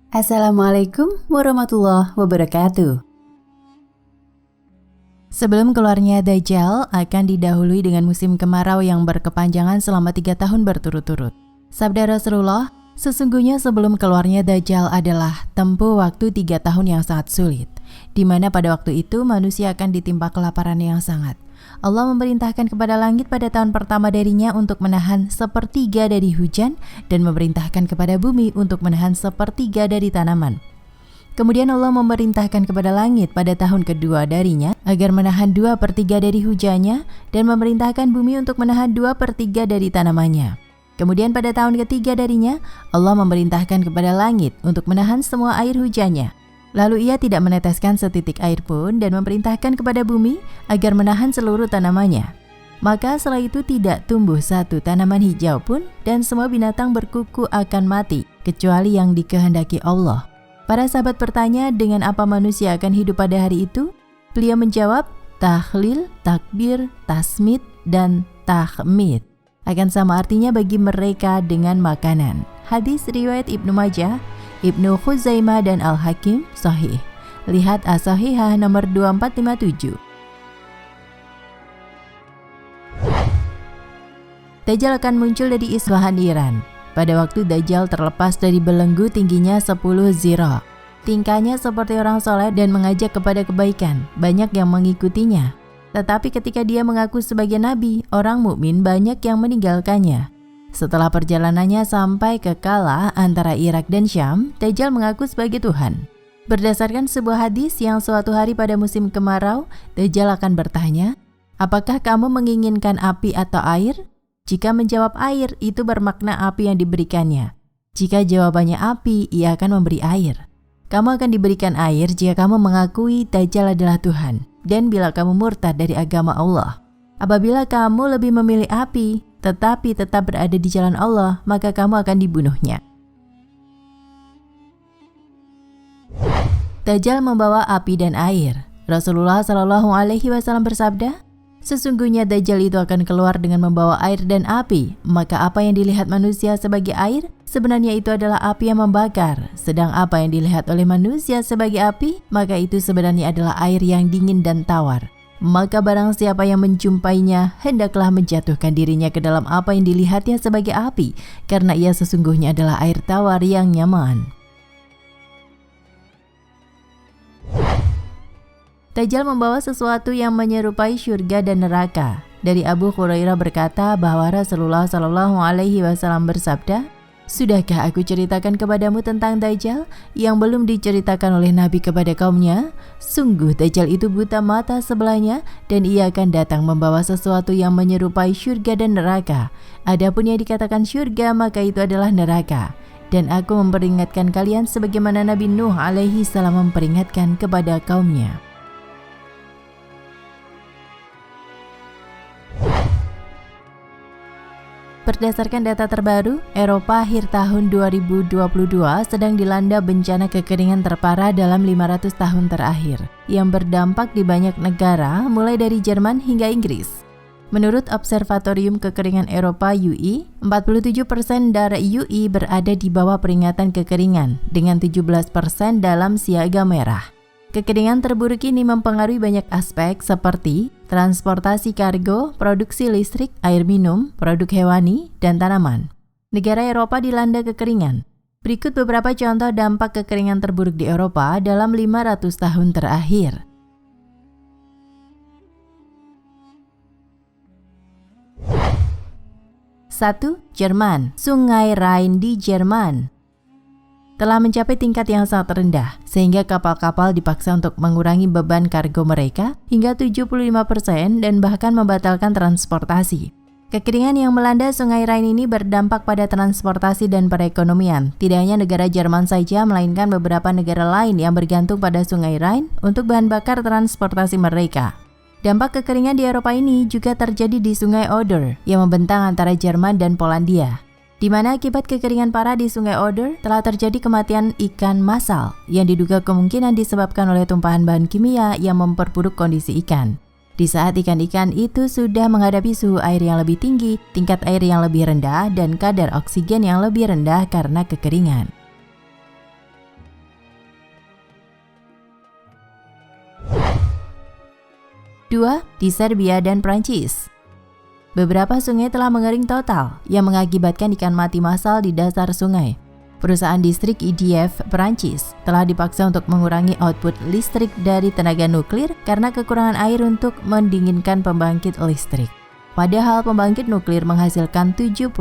Assalamualaikum warahmatullahi wabarakatuh. Sebelum keluarnya Dajjal akan didahului dengan musim kemarau yang berkepanjangan selama 3 tahun berturut-turut. Sabda Rasulullah, sesungguhnya sebelum keluarnya Dajjal adalah tempuh waktu 3 tahun yang sangat sulit, di mana pada waktu itu manusia akan ditimpa kelaparan yang sangat. Allah memerintahkan kepada langit pada tahun pertama darinya untuk menahan 1/3 dari hujan dan memerintahkan kepada bumi untuk menahan 1/3 dari tanaman. Kemudian Allah memerintahkan kepada langit pada tahun kedua darinya agar menahan 2/3 dari hujannya dan memerintahkan bumi untuk menahan 2/3 dari tanamannya. Kemudian pada tahun ketiga darinya Allah memerintahkan kepada langit untuk menahan semua air hujannya. Lalu ia tidak meneteskan setitik air pun dan memerintahkan kepada bumi agar menahan seluruh tanamannya. Maka setelah itu tidak tumbuh satu tanaman hijau pun dan semua binatang berkuku akan mati kecuali yang dikehendaki Allah. Para sahabat bertanya, dengan apa manusia akan hidup pada hari itu? Beliau menjawab, tahlil, takbir, tasmid, dan tahmid akan sama artinya bagi mereka dengan makanan. Hadis riwayat Ibnu Majah, Ibnu Khuzaimah dan Al-Hakim sahih. Lihat As-Sahihah nomor 2457. Dajjal akan muncul dari Isfahan, Iran. Pada waktu Dajjal terlepas dari belenggu tingginya 10 zira. Tingkahnya seperti orang soleh dan mengajak kepada kebaikan. Banyak yang mengikutinya. Tetapi ketika dia mengaku sebagai nabi, orang mukmin banyak yang meninggalkannya. Setelah perjalanannya sampai ke Kala antara Irak dan Syam, Dajjal mengaku sebagai Tuhan. Berdasarkan sebuah hadis yang suatu hari pada musim kemarau, Dajjal akan bertanya, apakah kamu menginginkan api atau air? Jika menjawab air, itu bermakna api yang diberikannya. Jika jawabannya api, ia akan memberi air. Kamu akan diberikan air jika kamu mengakui Dajjal adalah Tuhan, dan bila kamu murtad dari agama Allah. Apabila kamu lebih memilih api, tetapi tetap berada di jalan Allah, maka kamu akan dibunuhnya. Dajjal membawa api dan air. Rasulullah SAW bersabda, sesungguhnya Dajjal itu akan keluar dengan membawa air dan api. Maka apa yang dilihat manusia sebagai air, sebenarnya itu adalah api yang membakar. Sedang apa yang dilihat oleh manusia sebagai api, maka itu sebenarnya adalah air yang dingin dan tawar. Maka barang siapa yang menjumpainya, hendaklah menjatuhkan dirinya ke dalam apa yang dilihatnya sebagai api, karena ia sesungguhnya adalah air tawar yang nyaman. Dajjal membawa sesuatu yang menyerupai syurga dan neraka. Dari Abu Hurairah berkata bahwa Rasulullah SAW bersabda, sudahkah aku ceritakan kepadamu tentang Dajjal yang belum diceritakan oleh Nabi kepada kaumnya? Sungguh Dajjal itu buta mata sebelahnya dan ia akan datang membawa sesuatu yang menyerupai syurga dan neraka. Adapun yang dikatakan syurga maka itu adalah neraka. Dan aku memperingatkan kalian sebagaimana Nabi Nuh alaihi salam memperingatkan kepada kaumnya. Berdasarkan data terbaru, Eropa akhir tahun 2022 sedang dilanda bencana kekeringan terparah dalam 500 tahun terakhir, yang berdampak di banyak negara mulai dari Jerman hingga Inggris. Menurut Observatorium Kekeringan Eropa UI, 47% daerah UI berada di bawah peringatan kekeringan, dengan 17% dalam siaga merah. Kekeringan terburuk ini mempengaruhi banyak aspek seperti transportasi kargo, produksi listrik, air minum, produk hewani, dan tanaman. Negara Eropa dilanda kekeringan. Berikut beberapa contoh dampak kekeringan terburuk di Eropa dalam 500 tahun terakhir. 1. Jerman. Sungai Rhine di Jerman telah mencapai tingkat yang sangat rendah, sehingga kapal-kapal dipaksa untuk mengurangi beban kargo mereka hingga 75% dan bahkan membatalkan transportasi. Kekeringan yang melanda Sungai Rhine ini berdampak pada transportasi dan perekonomian. Tidak hanya negara Jerman saja, melainkan beberapa negara lain yang bergantung pada Sungai Rhine untuk bahan bakar transportasi mereka. Dampak kekeringan di Eropa ini juga terjadi di Sungai Oder yang membentang antara Jerman dan Polandia, di mana akibat kekeringan parah di Sungai Oder telah terjadi kematian ikan massal yang diduga kemungkinan disebabkan oleh tumpahan bahan kimia yang memperburuk kondisi ikan. Di saat ikan-ikan itu sudah menghadapi suhu air yang lebih tinggi, tingkat air yang lebih rendah, dan kadar oksigen yang lebih rendah karena kekeringan. kedua di Serbia dan Prancis. Beberapa sungai telah mengering total yang mengakibatkan ikan mati massal di dasar sungai. Perusahaan listrik EDF Prancis telah dipaksa untuk mengurangi output listrik dari tenaga nuklir karena kekurangan air untuk mendinginkan pembangkit listrik. Padahal pembangkit nuklir menghasilkan 70%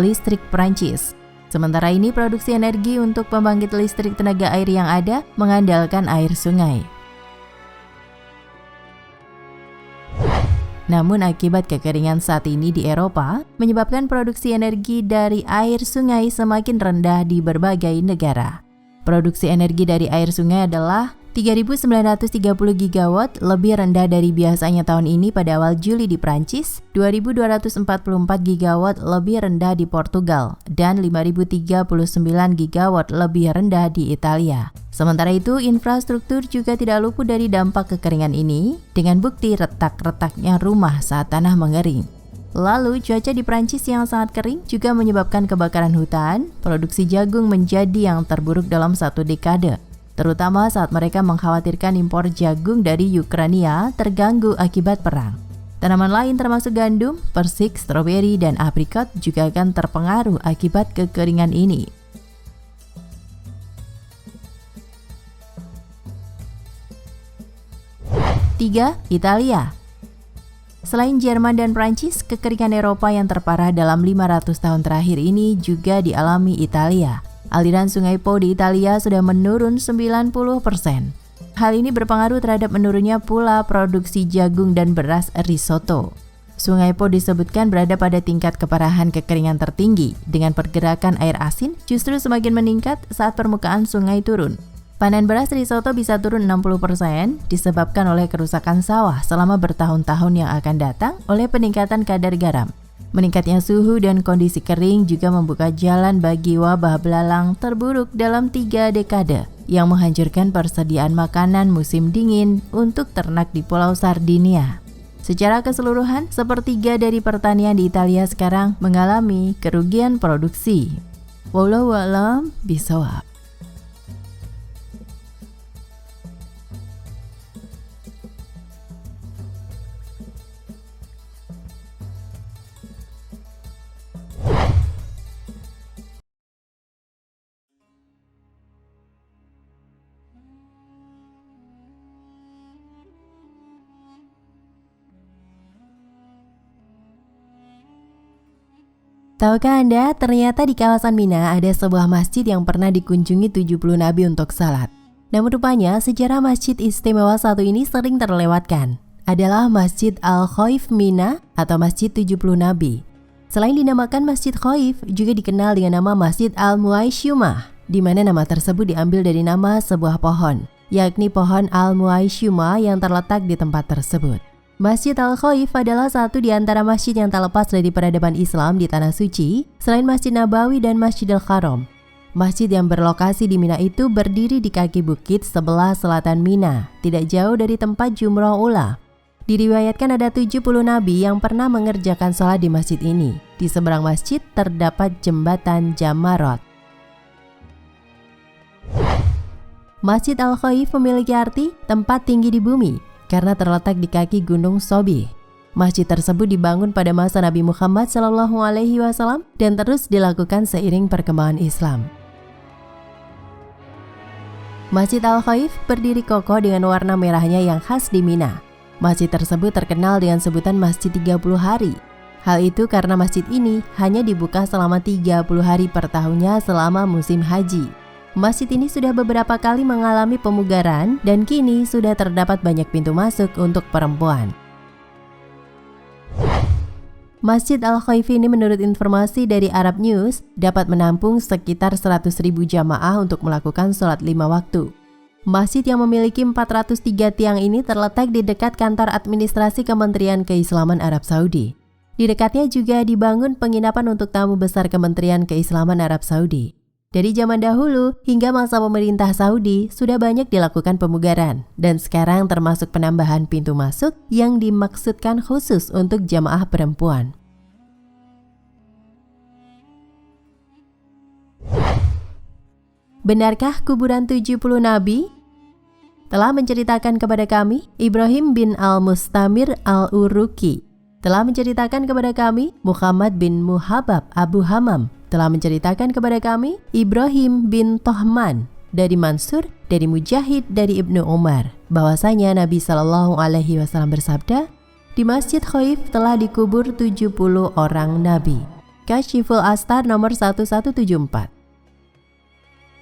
listrik Prancis. Sementara ini produksi energi untuk pembangkit listrik tenaga air yang ada mengandalkan air sungai. Namun akibat kekeringan saat ini di Eropa menyebabkan produksi energi dari air sungai semakin rendah di berbagai negara. Produksi energi dari air sungai adalah 3.930 gigawatt, lebih rendah dari biasanya tahun ini pada awal Juli di Prancis, 2.244 gigawatt lebih rendah di Portugal, dan 5.039 gigawatt lebih rendah di Italia. Sementara itu, infrastruktur juga tidak luput dari dampak kekeringan ini, dengan bukti retak-retaknya rumah saat tanah mengering. Lalu, cuaca di Prancis yang sangat kering juga menyebabkan kebakaran hutan. Produksi jagung menjadi yang terburuk dalam 1 dekade, terutama saat mereka mengkhawatirkan impor jagung dari Ukraina terganggu akibat perang. Tanaman lain termasuk gandum, persik, stroberi, dan aprikot juga akan terpengaruh akibat kekeringan ini. Tiga, Italia. Selain Jerman dan Prancis, kekeringan Eropa yang terparah dalam 500 tahun terakhir ini juga dialami Italia. Aliran sungai Po di Italia sudah menurun 90%. Hal ini berpengaruh terhadap menurunnya pula produksi jagung dan beras risotto. Sungai Po disebutkan berada pada tingkat keparahan kekeringan tertinggi, dengan pergerakan air asin justru semakin meningkat saat permukaan sungai turun. Panen beras risotto bisa turun 60% disebabkan oleh kerusakan sawah selama bertahun-tahun yang akan datang oleh peningkatan kadar garam. Meningkatnya suhu dan kondisi kering juga membuka jalan bagi wabah belalang terburuk dalam 3 dekade yang menghancurkan persediaan makanan musim dingin untuk ternak di Pulau Sardinia. Secara keseluruhan, sepertiga dari pertanian di Italia sekarang mengalami kerugian produksi. Wallahu a'lam bishawab. Tahukah Anda, ternyata di kawasan Mina ada sebuah masjid yang pernah dikunjungi 70 nabi untuk salat. Namun rupanya sejarah masjid istimewa satu ini sering terlewatkan. Adalah Masjid Al-Khaif Mina atau Masjid 70 Nabi. Selain dinamakan Masjid Khaif, juga dikenal dengan nama Masjid Al-Muaisyumah, di mana nama tersebut diambil dari nama sebuah pohon, yakni pohon Al-Muaisyumah yang terletak di tempat tersebut. Masjid Al-Khaif adalah satu di antara masjid yang tak lepas dari peradaban Islam di Tanah Suci, selain Masjid Nabawi dan Masjidil Haram. Masjid yang berlokasi di Mina itu berdiri di kaki bukit sebelah selatan Mina, tidak jauh dari tempat Jumroh Ula. Diriwayatkan ada 70 nabi yang pernah mengerjakan sholat di masjid ini. Di seberang masjid terdapat jembatan Jamarot. Masjid Al-Khaif memiliki arti tempat tinggi di bumi, karena terletak di kaki Gunung Sobih. Masjid tersebut dibangun pada masa Nabi Muhammad SAW dan terus dilakukan seiring perkembangan Islam. Masjid Al-Khaif berdiri kokoh dengan warna merahnya yang khas di Mina. Masjid tersebut terkenal dengan sebutan Masjid 30 Hari. Hal itu karena masjid ini hanya dibuka selama 30 hari per tahunnya selama musim haji. Masjid ini sudah beberapa kali mengalami pemugaran dan kini sudah terdapat banyak pintu masuk untuk perempuan. Masjid Al-Khaif ini menurut informasi dari Arab News dapat menampung sekitar 100.000 jamaah untuk melakukan sholat 5 waktu. Masjid yang memiliki 403 tiang ini terletak di dekat kantor administrasi Kementerian Keislaman Arab Saudi. Di dekatnya juga dibangun penginapan untuk tamu besar Kementerian Keislaman Arab Saudi. Dari zaman dahulu hingga masa pemerintah Saudi sudah banyak dilakukan pemugaran dan sekarang termasuk penambahan pintu masuk yang dimaksudkan khusus untuk jamaah perempuan. Benarkah kuburan 70 nabi? telah menceritakan kepada kami Ibrahim bin Al-Mustamir Al-Uruki, telah menceritakan kepada kami Muhammad bin Muhabab Abu Hamam, telah menceritakan kepada kami Ibrahim bin Tohman dari Mansur, dari Mujahid, dari Ibnu Umar, bahwasanya Nabi SAW bersabda, di Masjid Khaif telah dikubur 70 orang Nabi. Kasyiful Astar nomor 1174.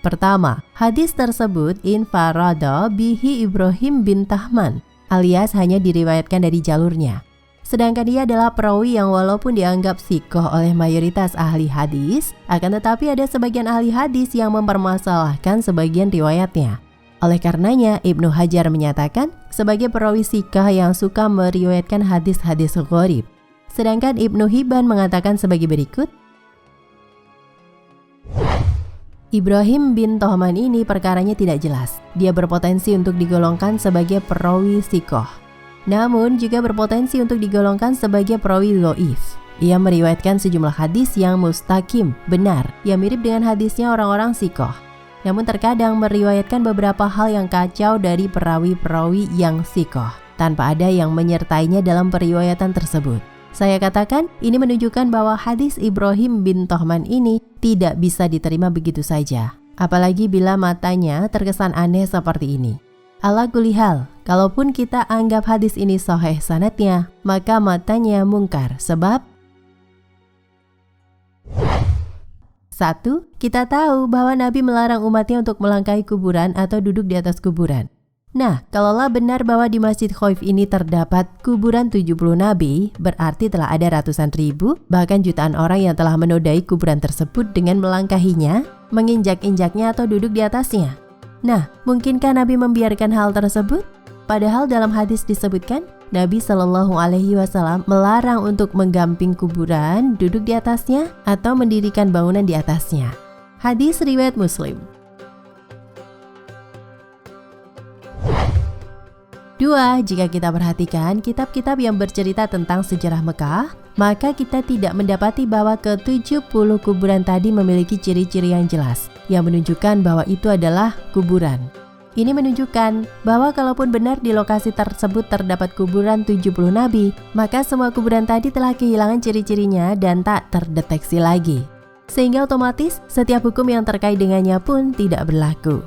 Pertama, hadis tersebut infarada bihi Ibrahim bin Tahman, alias hanya diriwayatkan dari jalurnya. Sedangkan dia adalah perawi yang walaupun dianggap sikoh oleh mayoritas ahli hadis, akan tetapi ada sebagian ahli hadis yang mempermasalahkan sebagian riwayatnya. Oleh karenanya, Ibnu Hajar menyatakan sebagai perawi sikoh yang suka meriwayatkan hadis-hadis gharib. Sedangkan Ibnu Hibban mengatakan sebagai berikut, Ibrahim bin Tohman ini perkaranya tidak jelas. Dia berpotensi untuk digolongkan sebagai perawi sikoh, namun juga berpotensi untuk digolongkan sebagai perawi dhaif. Ia meriwayatkan sejumlah hadis yang mustaqim, benar, yang mirip dengan hadisnya orang-orang sikoh. Namun terkadang meriwayatkan beberapa hal yang kacau dari perawi-perawi yang sikoh, tanpa ada yang menyertainya dalam periwayatan tersebut. Saya katakan ini menunjukkan bahwa hadis Ibrahim bin Tohman ini tidak bisa diterima begitu saja, apalagi bila matanya terkesan aneh seperti ini. Ala kulli hal, kalaupun kita anggap hadis ini sahih sanadnya, maka matanya mungkar. Sebab 1. Kita tahu bahwa Nabi melarang umatnya untuk melangkahi kuburan atau duduk di atas kuburan. Nah, kalaulah benar bahwa di Masjid Khaif ini terdapat kuburan 70 Nabi, berarti telah ada ratusan ribu, bahkan jutaan orang yang telah menodai kuburan tersebut dengan melangkahinya, menginjak-injaknya atau duduk di atasnya. Nah, mungkinkah Nabi membiarkan hal tersebut? Padahal dalam hadis disebutkan, Nabi SAW melarang untuk menggamping kuburan, duduk di atasnya, atau mendirikan bangunan di atasnya. Hadis riwayat Muslim. 2. Jika kita perhatikan kitab-kitab yang bercerita tentang sejarah Mekah, maka kita tidak mendapati bahwa ke-70 kuburan tadi memiliki ciri-ciri yang jelas, yang menunjukkan bahwa itu adalah kuburan. Ini menunjukkan bahwa kalaupun benar di lokasi tersebut terdapat kuburan 70 Nabi, maka semua kuburan tadi telah kehilangan ciri-cirinya dan tak terdeteksi lagi. Sehingga otomatis setiap hukum yang terkait dengannya pun tidak berlaku.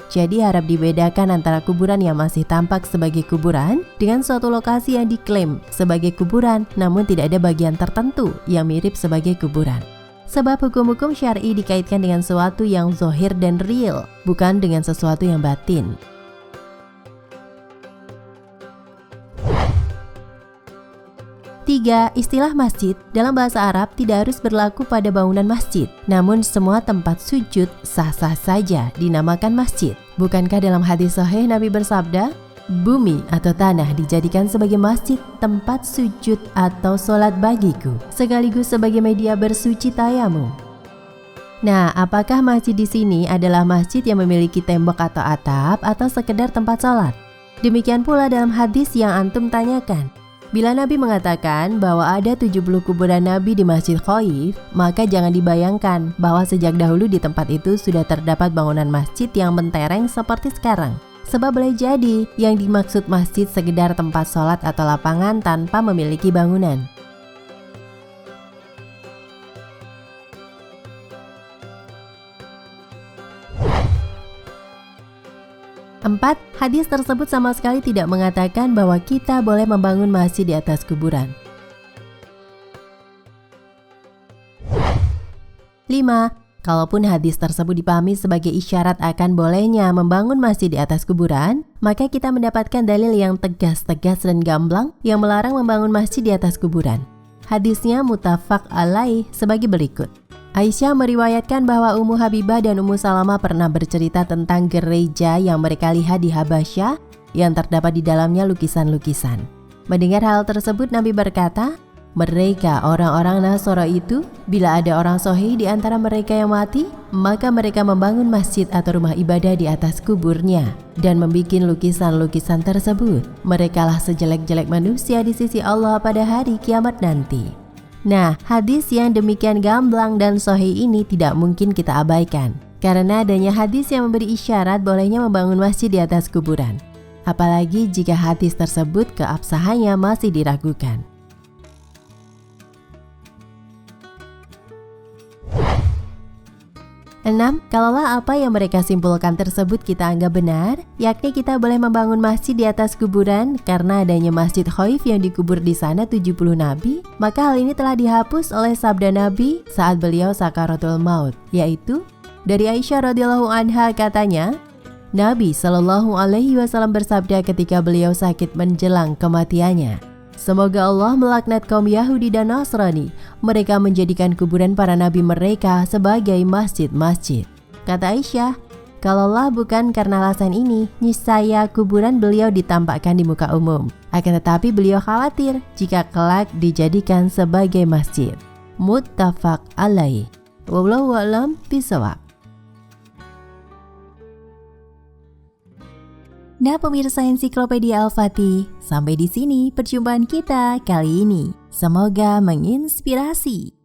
Jadi harap dibedakan antara kuburan yang masih tampak sebagai kuburan dengan suatu lokasi yang diklaim sebagai kuburan namun tidak ada bagian tertentu yang mirip sebagai kuburan. Sebab hukum-hukum syar'i dikaitkan dengan sesuatu yang zahir dan real, bukan dengan sesuatu yang batin. 3. Istilah masjid dalam bahasa Arab tidak harus berlaku pada bangunan masjid, namun semua tempat sujud sah-sah saja dinamakan masjid. Bukankah dalam hadis sahih Nabi bersabda, bumi atau tanah dijadikan sebagai masjid, tempat sujud atau sholat bagiku, sekaligus sebagai media bersuci tayamum. Nah, apakah masjid di sini adalah masjid yang memiliki tembok atau atap atau sekedar tempat sholat? Demikian pula dalam hadis yang antum tanyakan. Bila Nabi mengatakan bahwa ada 70 kuburan Nabi di Masjid Khaif, maka jangan dibayangkan bahwa sejak dahulu di tempat itu sudah terdapat bangunan masjid yang mentereng seperti sekarang. Sebab boleh jadi yang dimaksud masjid sekedar tempat sholat atau lapangan tanpa memiliki bangunan. 4. Hadis tersebut sama sekali tidak mengatakan bahwa kita boleh membangun masjid di atas kuburan. 5. Kalaupun hadis tersebut dipahami sebagai isyarat akan bolehnya membangun masjid di atas kuburan, maka kita mendapatkan dalil yang tegas-tegas dan gamblang yang melarang membangun masjid di atas kuburan. Hadisnya muttafaq alaih sebagai berikut. Aisyah meriwayatkan bahwa Ummu Habibah dan Ummu Salamah pernah bercerita tentang gereja yang mereka lihat di Habasyah yang terdapat di dalamnya lukisan-lukisan. Mendengar hal tersebut, Nabi berkata, mereka orang-orang Nasara itu, bila ada orang sohih di antara mereka yang mati, maka mereka membangun masjid atau rumah ibadah di atas kuburnya dan membuat lukisan-lukisan tersebut. Merekalah sejelek-jelek manusia di sisi Allah pada hari kiamat nanti. Nah, hadis yang demikian gamblang dan sahih ini tidak mungkin kita abaikan, karena adanya hadis yang memberi isyarat bolehnya membangun masjid di atas kuburan. apalagi jika hadis tersebut keabsahannya masih diragukan. 6. Kalaulah apa yang mereka simpulkan tersebut kita anggap benar, yakni kita boleh membangun masjid di atas kuburan karena adanya Masjid Khaif yang dikubur di sana 70 nabi, maka hal ini telah dihapus oleh sabda Nabi saat beliau sakaratul maut, yaitu dari Aisyah radhiyallahu anha katanya, Nabi Shallallahu alaihi wasallam bersabda ketika beliau sakit menjelang kematiannya, semoga Allah melaknat kaum Yahudi dan Nasrani. Mereka menjadikan kuburan para nabi mereka sebagai masjid-masjid. Kata Aisyah, kalaulah bukan karena alasan ini, niscaya kuburan beliau ditampakkan di muka umum. Akan tetapi beliau khawatir jika kelak dijadikan sebagai masjid. Muttafaq alaih. Wallahu a'lam bishawab. Nah pemirsa Ensiklopedia Al-Fatih, sampai di sini perjumpaan kita kali ini. Semoga menginspirasi.